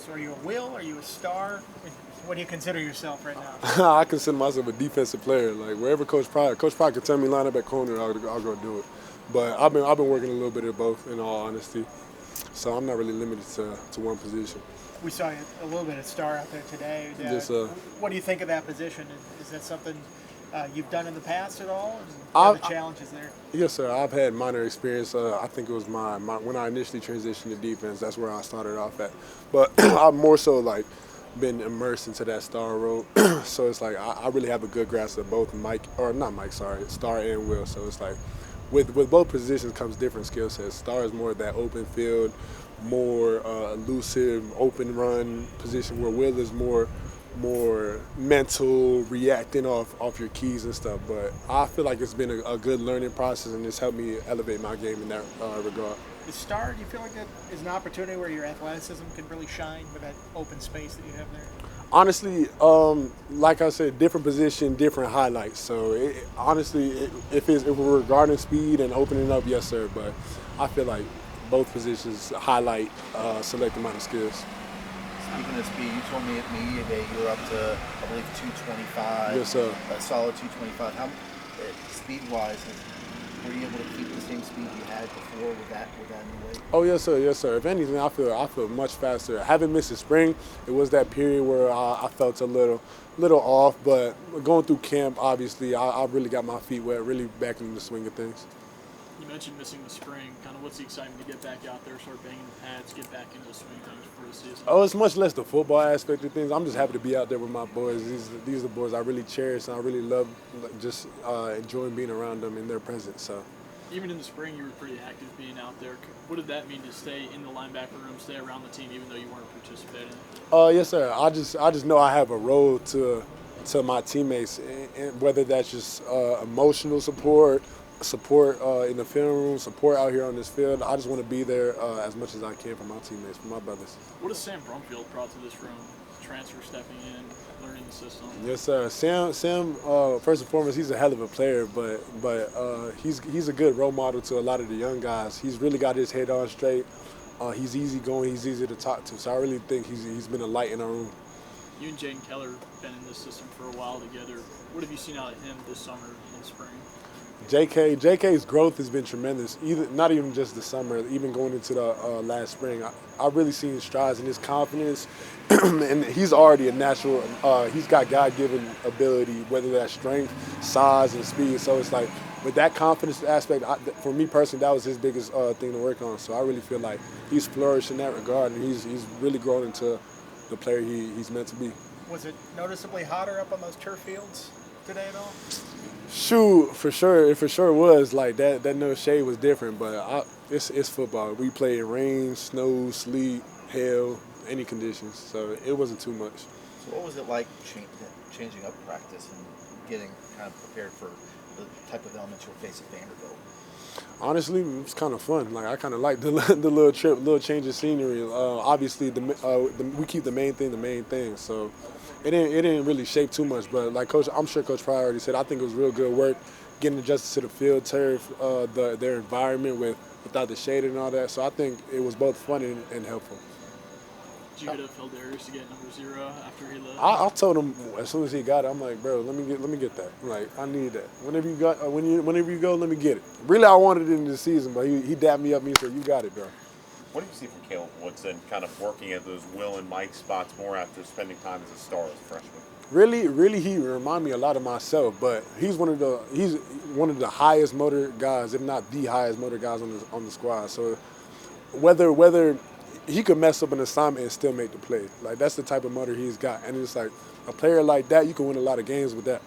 So are you a will? Are you a star? What do you consider yourself right now? I consider myself a defensive player. Like wherever Coach Pride can tell me line up at corner, I'll go do it. But I've been working a little bit of both, in all honesty. So I'm not really limited to one position. We saw you a little bit of star out there today. Just What do you think of that position? Is that something you've done in the past at all? And what are the challenges there? Yes, sir. I've had minor experience. I think it was my when I initially transitioned to defense. That's where I started off at. But I'm more so like been immersed into that star role. So it's like I really have a good grasp of both Star and Will. So it's like with both positions comes different skill sets. Star is more of that open field, more elusive, open run position, where Will is more mental, reacting off your keys and stuff. But I feel like it's been a good learning process, and it's helped me elevate my game in that regard. The star, do you feel like that is an opportunity where your athleticism can really shine with that open space that you have there? Honestly, like I said, different position, different highlights. So if we're regarding speed and opening up, yes, sir. But I feel like both positions highlight select amount of skills. Speaking of speed, you told me at media day you were up to, I believe, 225. Yes, sir. A solid 225. How speed-wise, were you able to keep the same speed you had before with that new weight? Oh yes, sir. Yes, sir. If anything, I feel much faster. I haven't missed a spring. It was that period where I felt a little off, but going through camp, obviously, I really got my feet wet, really back in the swing of things. You mentioned missing the spring. Kind of what's the excitement to get back out there, start banging the pads, get back into the swing of things for the season? Oh, it's much less the football aspect of things. I'm just happy to be out there with my boys. These are the boys I really cherish, and I really love just enjoying being around them in their presence. So. Even in the spring, you were pretty active being out there. What did that mean to stay in the linebacker room, stay around the team, even though you weren't participating? Yes, sir. I just know I have a role to my teammates, and whether that's just emotional support in the film room, support out here on this field. I just want to be there as much as I can for my teammates, for my brothers. What has Sam Brumfield brought to this room? Transfer, stepping in, learning the system. Yes, sir. Sam. First and foremost, he's a hell of a player, but he's a good role model to a lot of the young guys. He's really got his head on straight. He's easygoing. He's easy to talk to. So I really think he's been a light in our room. You and Jaden Keller have been in this system for a while together. What have you seen out of him this summer and spring? JK's growth has been tremendous. Not even just the summer, even going into the last spring. I've really seen strides in his confidence, and he's already a natural. He's got God-given ability, whether that's strength, size, and speed. So it's like with that confidence aspect, for me personally, that was his biggest thing to work on. So I really feel like he's flourished in that regard, and he's really grown into the player he's meant to be. Was it noticeably hotter up on those turf fields today at all? Shoot, for sure. It for sure was like that. That no shade was different, but it's football. We play in rain, snow, sleet, hail, any conditions. So it wasn't too much. So what was it like changing up practice and getting kind of prepared for the type of elements you'll face at Vanderbilt? Honestly, it was kind of fun. Like I kind of liked the little trip, little change of scenery. Obviously, we keep the main thing. So it didn't really shape too much. But like I'm sure Coach Pryor already said, I think it was real good work getting adjusted to the field turf, their environment without the shade and all that. So I think it was both fun and helpful. Did you get a Feldarius to get number 0 after he left? I told him as soon as he got it, I'm like, bro, let me get that. I'm like, I need that. Whenever you go, let me get it. Really, I wanted it in the season, but he dapped me up and he said, you got it, bro. What do you see from Caleb Woodson kind of working at those Will and Mike spots more after spending time as a star as a freshman? Really, he remind me a lot of myself, but he's one of the highest motor guys, if not the highest motor guys on the squad. So whether he could mess up an assignment and still make the play. Like, that's the type of motor he's got. And it's like a player like that, you can win a lot of games with that.